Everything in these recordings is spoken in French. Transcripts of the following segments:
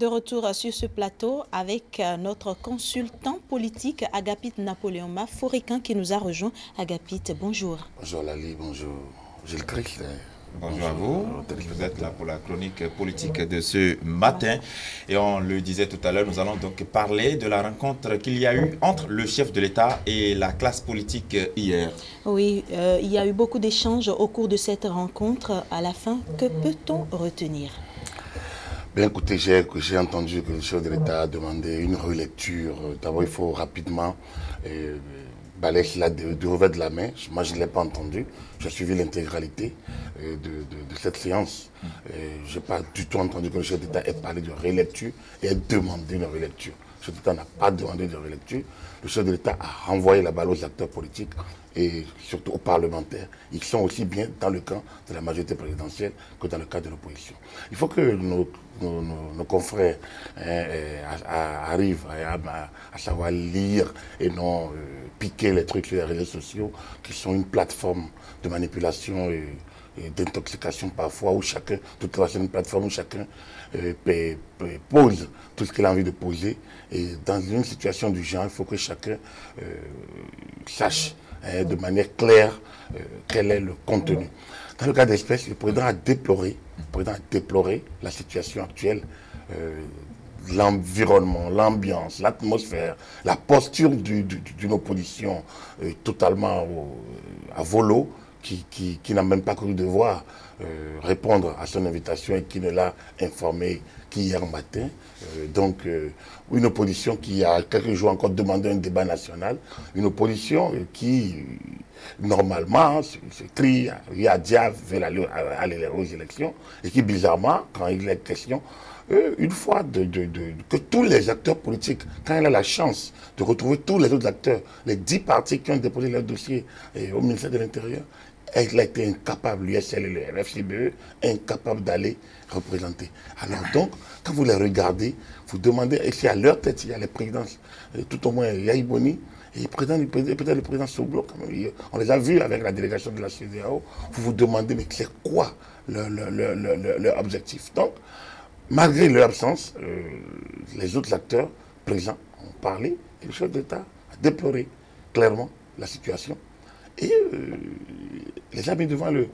De retour sur ce plateau avec notre consultant politique Agapit Napoléon Maforicain qui nous a rejoint. Agapit, bonjour. Bonjour Lali, bonjour Gilles Christ. Bonjour à vous, vous êtes là pour la chronique politique de ce matin et on le disait tout à l'heure, nous allons donc parler de la rencontre qu'il y a eu entre le chef de l'État et la classe politique hier. Oui, il y a eu beaucoup d'échanges au cours de cette rencontre. À la fin, que peut-on retenir? Bien écoutez, j'ai entendu que le chef de l'État a demandé une relecture. D'abord, il faut rapidement balayer cela du revers de la main. Moi, je ne l'ai pas entendu. J'ai suivi l'intégralité de cette séance. Je n'ai pas du tout entendu que le chef d'État ait parlé de relecture et ait demandé une relecture. Le chef d'État n'a pas demandé de relecture. Le chef de l'État a renvoyé la balle aux acteurs politiques et surtout aux parlementaires. Ils sont aussi bien dans le camp de la majorité présidentielle que dans le camp de l'opposition. Il faut que nos confrères arrivent à savoir lire et non piquer les trucs sur les réseaux sociaux qui sont une plateforme de manipulation et d'intoxication parfois où chacun, toute façon une plateforme où chacun pose tout ce qu'il a envie de poser. Et dans une situation du genre, il faut que chacun sache de manière claire quel est le contenu. Dans le cas d'espèce, le président a déploré la situation actuelle, l'environnement, l'ambiance, l'atmosphère, la posture d'une opposition totalement à volo, qui n'a même pas cru devoir répondre à son invitation et qui ne l'a informé qu'hier matin. Donc, une opposition qui a quelques jours encore demandé un débat national, une opposition qui, normalement, se crie, Yadia veut aller aux élections, et qui, bizarrement, quand il est question, une fois que tous les acteurs politiques, quand il a la chance de retrouver tous les autres acteurs, les 10 partis qui ont déposé leur dossier au ministère de l'Intérieur, elle a été incapable, l'USL et le RFCBE, incapable d'aller représenter. Alors donc, quand vous les regardez, vous demandez, et si à leur tête, il y a les présidents, tout au moins Yaïboni, et peut-être le président Soublo, on les a vus avec la délégation de la CEDEAO, vous vous demandez, mais c'est quoi leur objectif? Donc, malgré leur absence, les autres acteurs présents ont parlé, et le chef d'État a déploré clairement la situation. Et les a mis devant leur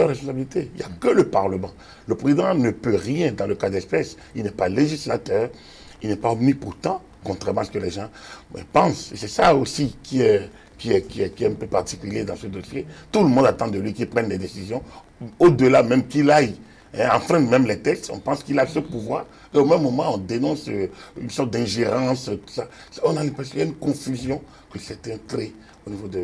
responsabilité. Il n'y a que le Parlement. Le président ne peut rien dans le cas d'espèce. Il n'est pas législateur, il n'est pas omnipotent, contrairement à ce que les gens pensent. Et c'est ça aussi qui est un peu particulier dans ce dossier. Tout le monde attend de lui qu'il prenne des décisions, au-delà même qu'il aille enfreindre même les textes. On pense qu'il a ce pouvoir. Et au même moment, on dénonce une sorte d'ingérence. On a l'impression qu'il y a une confusion, que c'est un trait au niveau du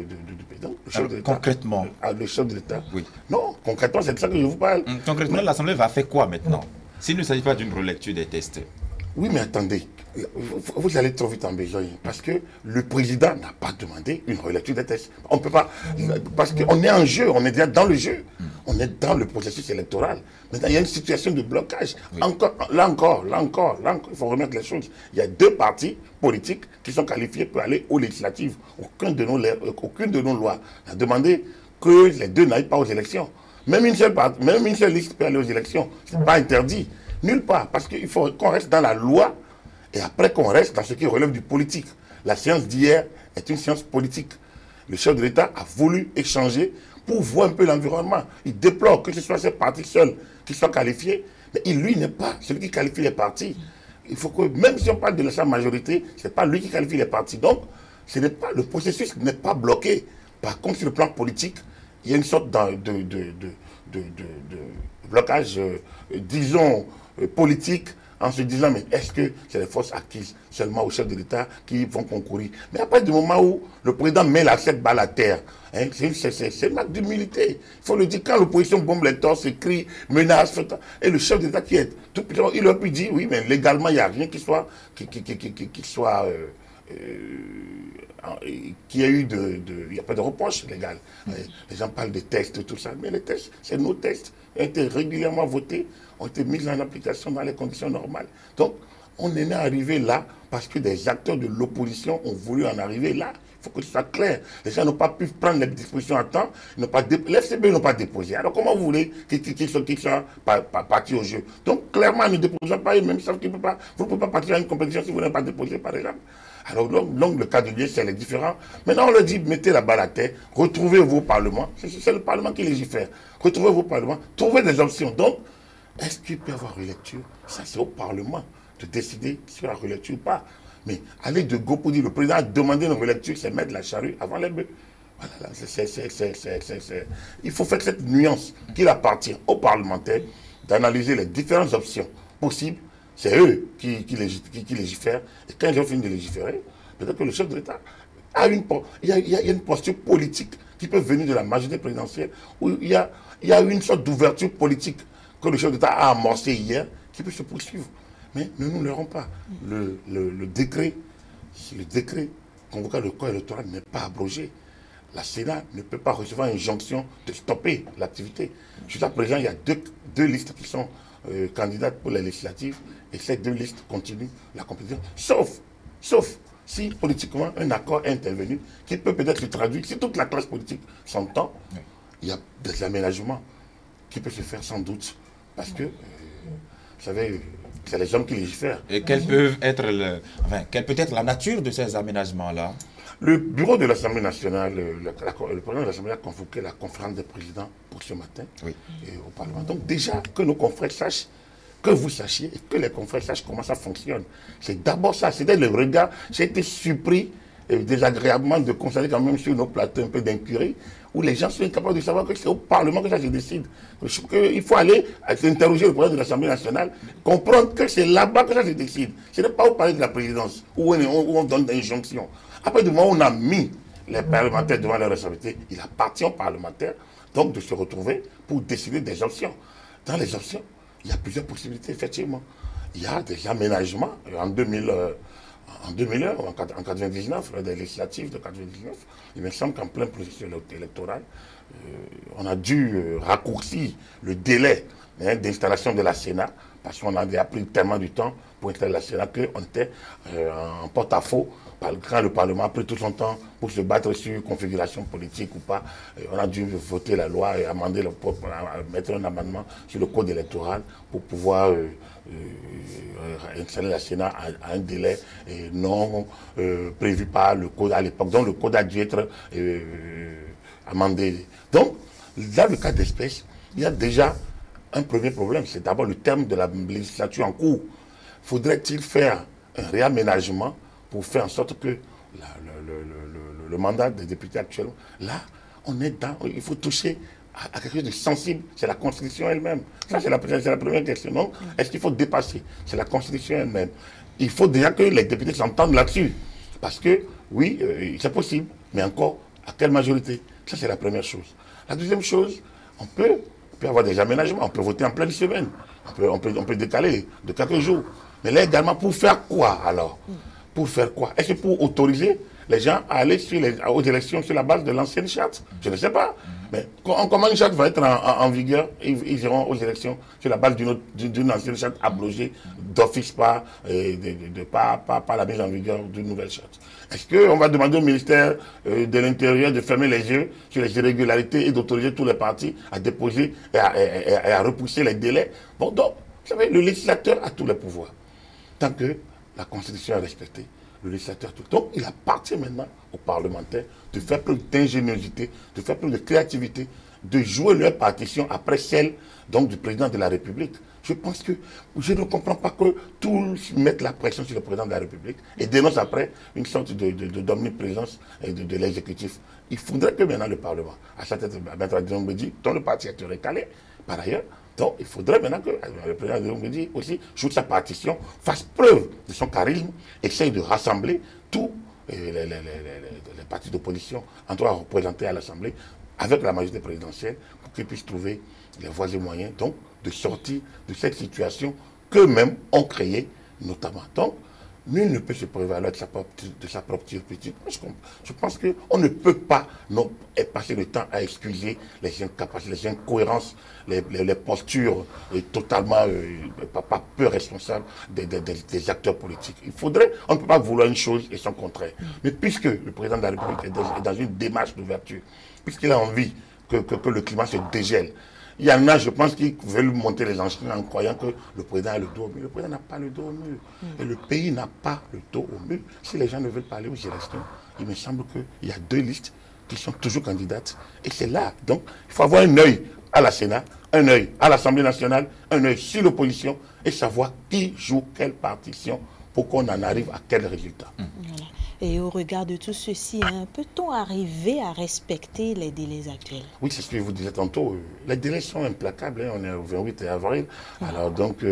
pays. Donc, le chef de l'État, concrètement, le chef de l'État. Oui. Non, concrètement, c'est de ça que je vous parle. Concrètement, l'Assemblée va faire quoi maintenant? S'il ne s'agit pas d'une relecture des tests. Oui, mais attendez, vous allez trop vite en besogne, parce que le président n'a pas demandé une relecture des tests. On ne peut pas, parce qu'on est en jeu, on est déjà dans le jeu, on est dans le processus électoral. Maintenant, il y a une situation de blocage. Oui. Là encore, il faut remettre les choses. Il y a 2 partis politiques qui sont qualifiés pour aller aux législatives. Aucune de nos lois n'a demandé que les 2 n'aillent pas aux élections. Même une seule liste peut aller aux élections. Ce n'est pas interdit. Nulle part, parce qu'il faut qu'on reste dans la loi et après qu'on reste dans ce qui relève du politique. La séance d'hier est une séance politique. Le chef de l'État a voulu échanger pour voir un peu l'environnement. Il déplore que ce soit ces partis seuls qui soient qualifiés, mais lui n'est pas celui qui qualifie les partis. Il faut que, même si on parle de sa majorité, ce n'est pas lui qui qualifie les partis. Donc, le processus n'est pas bloqué. Par contre, sur le plan politique, il y a une sorte de blocage, disons, politique, en se disant, mais est-ce que c'est les forces acquises seulement au chef de l'État qui vont concourir? Mais à partir du moment où le président met la 7 balles à terre, c'est un acte d'humilité. Il faut le dire, quand l'opposition bombe les torses, crie, menace, et le chef d'État qui est tout puissant, il aurait pu dire, oui, mais légalement, il n'y a rien qui soit, qu'il y a eu il n'y a pas de reproche légal. Les gens parlent de tests, tout ça, mais les tests, c'est nos tests, ont été régulièrement votés, ont été mis en application dans les conditions normales. Donc, on est arrivé là parce que des acteurs de l'opposition ont voulu en arriver là. faut que ce soit clair. Les gens n'ont pas pu prendre les dispositions à temps, l'FCB n'ont pas déposé. Alors comment vous voulez qu'ils soient partis au jeu? Donc clairement, ne déposant pas eux-mêmes, vous ne pouvez pas partir à une compétition si vous n'avez pas déposé, par exemple. Alors donc le cas de l'IES, c'est différent. Maintenant, on leur dit, mettez la balle à terre, retrouvez vos parlements. C'est le Parlement qui légifère. Retrouvez vos parlements, trouvez des options. Donc, est-ce qu'il peut y avoir relecture? Ça, c'est au Parlement de décider sur la relecture ou pas. Mais aller de go pour dire le président a demandé une relecture, c'est mettre la charrue avant les bœufs. Voilà, il faut faire cette nuance qu'il appartient aux parlementaires d'analyser les différentes options possibles. C'est eux qui légifèrent. Et quand ils ont fini de légiférer, peut-être que le chef de l'État a il y a une posture politique qui peut venir de la majorité présidentielle, où il y a une sorte d'ouverture politique que le chef d'État a amorcé hier, qui peut se poursuivre. Mais ne nous leurrons pas. Le décret convoquant le corps électoral n'est pas abrogé. La Sénat ne peut pas recevoir une injonction de stopper l'activité. Jusqu'à présent, il y a deux listes qui sont candidates pour les législatives, et ces deux listes continuent la compétition, sauf si politiquement un accord est intervenu, qui peut peut-être se traduire, si toute la classe politique s'entend, il y a des aménagements qui peuvent se faire sans doute, parce que, vous savez, c'est les hommes qui légifèrent. Et quelle peut être la nature de ces aménagements-là? Le bureau de l'Assemblée nationale, le président de l'Assemblée a convoqué la conférence des présidents pour ce matin au Parlement. Donc déjà, que nos confrères sachent, que vous sachiez, et que les confrères sachent comment ça fonctionne. C'est d'abord ça, c'était le regard. J'ai été surpris désagréablement de constater quand même sur nos plateaux un peu d'incurie, où les gens sont incapables de savoir que c'est au Parlement que ça se décide. Il faut aller interroger le président de l'Assemblée nationale, comprendre que c'est là-bas que ça se décide. Ce n'est pas au palais de la présidence, où on donne des injonctions. Après, du moment où on a mis les parlementaires devant leurs responsabilités, il appartient aux parlementaires donc de se retrouver pour décider des options. Dans les options, il y a plusieurs possibilités, effectivement. Il y a des aménagements. En 2001, en 1999, des législatives de 1999, il me semble qu'en plein processus électoral, on a dû raccourcir le délai d'installation de la Sénat, parce qu'on avait pris tellement du temps pour installer la Sénat qu'on était en porte-à-faux quand le Parlement a pris tout son temps pour se battre sur configuration politique ou pas. On a dû voter la loi et mettre un amendement sur le code électoral pour pouvoir installer la Sénat à un délai non prévu par le code à l'époque. Donc le code a dû être amendé. Donc, dans le cas d'espèce, il y a déjà un premier problème. C'est d'abord le terme de la législature en cours. Faudrait-il faire un réaménagement pour faire en sorte que le mandat des députés actuellement, là, on est dans, il faut toucher à quelque chose de sensible, c'est la Constitution elle-même. Ça, c'est la première question. Donc, est-ce qu'il faut dépasser? C'est la Constitution elle-même. Il faut déjà que les députés s'entendent là-dessus. Parce que, oui, c'est possible, mais encore, à quelle majorité? Ça, c'est la première chose. La deuxième chose, on peut avoir des aménagements, on peut voter en pleine semaine, on peut décaler de quelques jours. Mais là, également, pour faire quoi, alors? Pour faire quoi? Est-ce que pour autoriser les gens à aller aux élections sur la base de l'ancienne charte? Je ne sais pas. Mais comment une charte va être en vigueur? Ils iront aux élections sur la base d'une ancienne charte abrogée d'office par la mise en vigueur d'une nouvelle charte. Est-ce qu'on va demander au ministère de l'Intérieur de fermer les yeux sur les irrégularités et d'autoriser tous les partis à déposer et à repousser les délais? Bon, donc, vous savez, le législateur a tous les pouvoirs. Tant que la Constitution est respectée, le législateur tout. Donc, il appartient maintenant aux parlementaires de faire plus d'ingéniosité, de faire plus de créativité, de jouer leur partition après celle donc, du président de la République. Je pense que je ne comprends pas que tous mettent la pression sur le président de la République et dénoncent après une sorte d'omniprésence de l'exécutif. Il faudrait que maintenant le Parlement, à sa tête, Maître Djambédi, dont le parti est recalé, par ailleurs, donc il faudrait maintenant que le président de Djambédi aussi joue sa partition, fasse preuve de son charisme, essaye de rassembler tous les partis d'opposition, en tout cas représentés à l'Assemblée, avec la majorité présidentielle, pour qu'ils puissent trouver les voies et moyens donc, de sortir de cette situation qu'eux-mêmes ont créée, notamment. Donc, nul ne peut se prévaloir de sa propre turpitude. Je pense qu'on ne peut pas passer le temps à excuser les incapacités, les incohérences, les postures totalement pas peu responsables des acteurs politiques. On ne peut pas vouloir une chose et son contraire. Mais puisque le président de la République est dans une démarche d'ouverture, puisqu'il a envie que le climat se dégèle, il y en a, je pense, qui veulent monter les enchères en croyant que le président a le dos au mur. Le président n'a pas le dos au mur. Et le pays n'a pas le dos au mur. Si les gens ne veulent pas aller aux élections, il me semble qu'il y a 2 listes qui sont toujours candidates. Et c'est là. Donc, il faut avoir un œil à la Sénat, un œil à l'Assemblée nationale, un œil sur l'opposition et savoir qui joue quelle partition pour qu'on en arrive à quel résultat. Voilà. Et au regard de tout ceci, peut-on arriver à respecter les délais actuels? Oui, c'est ce que je vous disais tantôt. Les délais sont implacables. On est au 28 avril. Alors donc,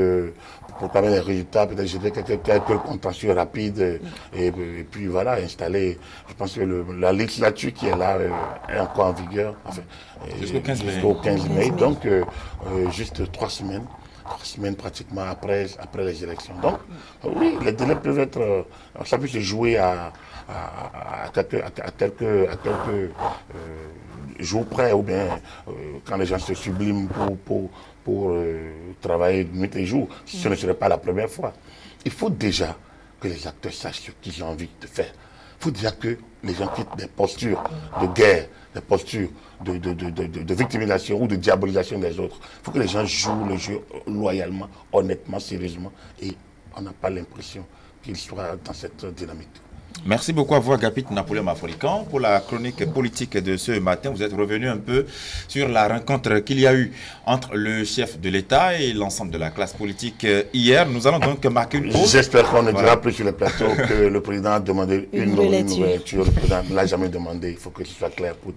pour parler des résultats, peut-être je dirais quelques contentieux rapides. Et puis voilà, installer. Je pense que la législature qui est là est encore en vigueur. Enfin, jusqu'au 15 mai. Jusqu'au 15 mai. Donc, juste 3 semaines. 3 semaines pratiquement après les élections. Donc, oui, les délais peuvent être... ça peut se jouer à quelques jours près, ou bien quand les gens se subliment pour travailler nuit et jour. Ce ne serait pas la première fois. Il faut déjà que les acteurs sachent ce qu'ils ont envie de faire. Il faut déjà que les gens quittent des postures de guerre, des postures de victimisation ou de diabolisation des autres. Il faut que les gens jouent le jeu loyalement, honnêtement, sérieusement. Et on n'a pas l'impression qu'ils soient dans cette dynamique. Merci beaucoup à vous, Agapit Napoléon Maforican, pour la chronique politique de ce matin. Vous êtes revenu un peu sur la rencontre qu'il y a eu entre le chef de l'État et l'ensemble de la classe politique hier. Nous allons donc marquer une pause. J'espère qu'on ne dira plus sur le plateau que le président a demandé une ouverture. Le président ne l'a jamais demandé. Il faut que ce soit clair pour